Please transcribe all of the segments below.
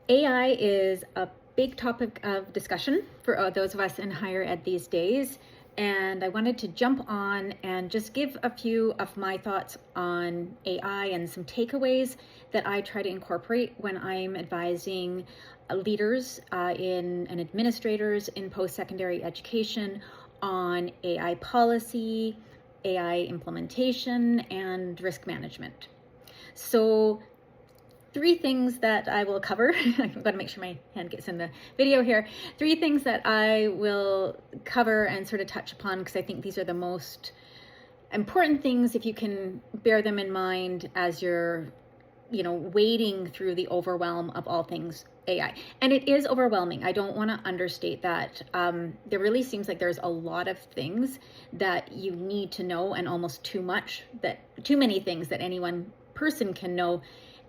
AI is a big topic of discussion for those of us in higher ed these days. And I wanted to jump on and just give a few of my thoughts on AI and some takeaways that I try to incorporate when I'm advising leaders and administrators in post-secondary education on AI policy, AI implementation, and risk management. So three things that I will cover. I've got to make sure my hand gets in the video here. Three things that I will cover and sort of touch upon, because I think these are the most important things if you can bear them in mind as you're, wading through the overwhelm of all things AI. And it is overwhelming. I don't want to understate that. There really seems like there's a lot of things that you need to know, and almost too many things that any one person can know.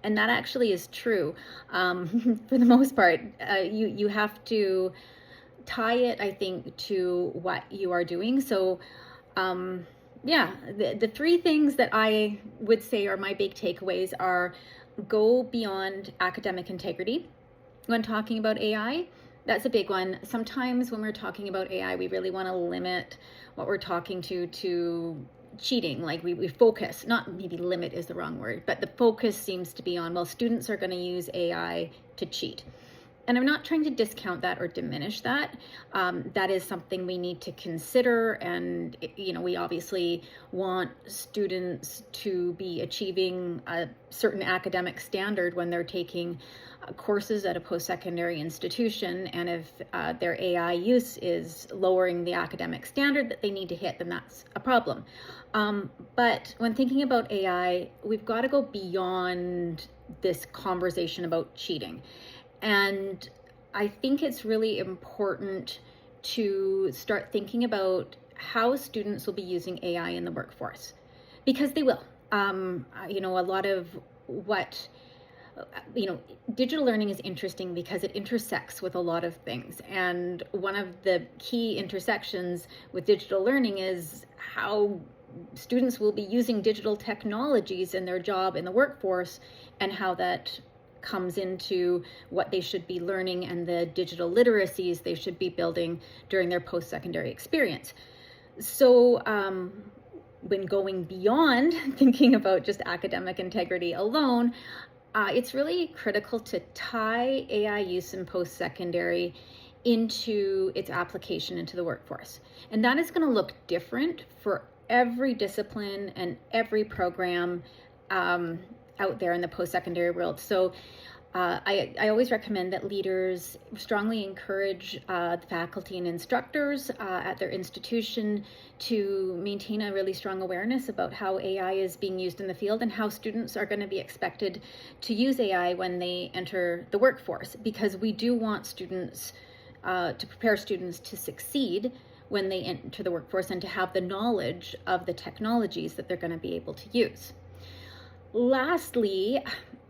And that actually is true. For the most part, you have to tie it, I think, to what you are doing. So, the three things that I would say are my big takeaways are: go beyond academic integrity when talking about AI. That's a big one. Sometimes when we're talking about AI, we really want to limit what we're talking to cheating. Like we focus, not maybe limit is the wrong word, but the focus seems to be on, well, students are going to use AI to cheat. And I'm not trying to discount that or diminish that. That is something we need to consider. And, we obviously want students to be achieving a certain academic standard when they're taking courses at a post-secondary institution. And if their AI use is lowering the academic standard that they need to hit, then that's a problem. But when thinking about AI, we've got to go beyond this conversation about cheating. And I think it's really important to start thinking about how students will be using AI in the workforce, because they will. A lot of what, digital learning is interesting because it intersects with a lot of things. And one of the key intersections with digital learning is how students will be using digital technologies in their job in the workforce, and how that comes into what they should be learning and the digital literacies they should be building during their post-secondary experience. So when going beyond thinking about just academic integrity alone, it's really critical to tie AI use in post-secondary into its application into the workforce. And that is going to look different for every discipline and every program out there in the post-secondary world. So I always recommend that leaders strongly encourage the faculty and instructors at their institution to maintain a really strong awareness about how AI is being used in the field, and how students are going to be expected to use AI when they enter the workforce, because we do want students to prepare students to succeed when they enter the workforce, and to have the knowledge of the technologies that they're going to be able to use. Lastly,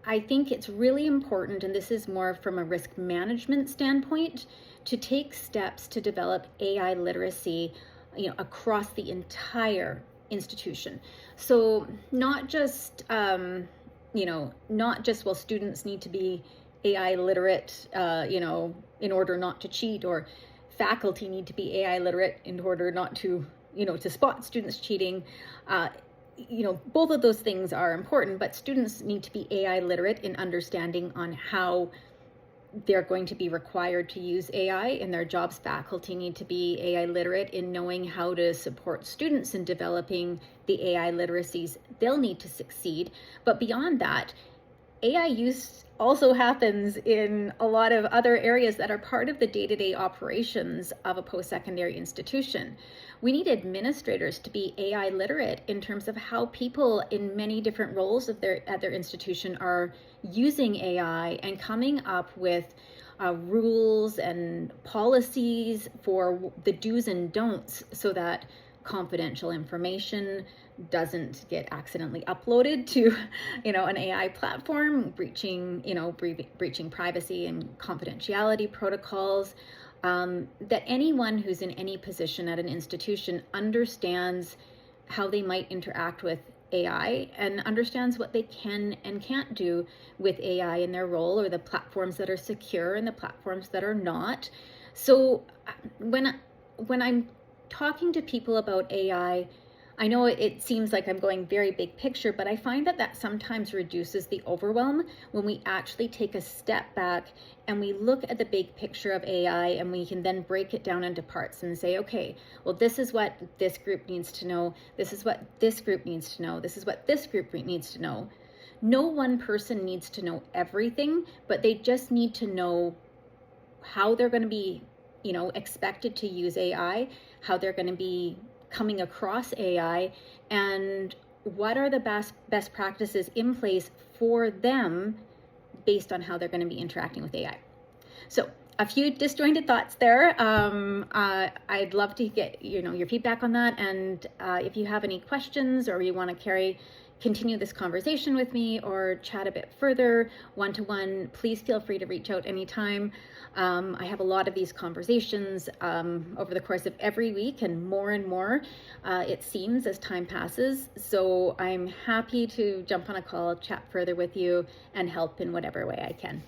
I think it's really important, and this is more from a risk management standpoint, to take steps to develop AI literacy, across the entire institution. So not just, well, students need to be AI literate, in order not to cheat, or faculty need to be AI literate in order not to, to spot students cheating. Both of those things are important, but students need to be AI literate in understanding on how they're going to be required to use AI in their jobs. Faculty need to be AI literate in knowing how to support students in developing the AI literacies they'll need to succeed. But beyond that, AI use also happens in a lot of other areas that are part of the day-to-day operations of a post-secondary institution. We need administrators to be AI literate in terms of how people in many different roles at their institution are using AI, and coming up with rules and policies for the do's and don'ts, so that confidential information doesn't get accidentally uploaded to, an AI platform, breaching privacy and confidentiality protocols. That anyone who's in any position at an institution understands how they might interact with AI and understands what they can and can't do with AI in their role, or the platforms that are secure and the platforms that are not. So when I'm talking to people about AI, I know it seems like I'm going very big picture, but I find that sometimes reduces the overwhelm when we actually take a step back and we look at the big picture of AI, and we can then break it down into parts and say, okay, well, this is what this group needs to know. This is what this group needs to know. This is what this group needs to know. No one person needs to know everything, but they just need to know how they're going to be, expected to use AI, how they're going to be coming across AI, and what are the best practices in place for them based on how they're going to be interacting with AI. So a few disjointed thoughts there. I'd love to get your feedback on that, and if you have any questions or you want to continue this conversation with me or chat a bit further one-to-one, please feel free to reach out anytime. I have a lot of these conversations over the course of every week, and more, it seems, as time passes. So I'm happy to jump on a call, chat further with you, and help in whatever way I can.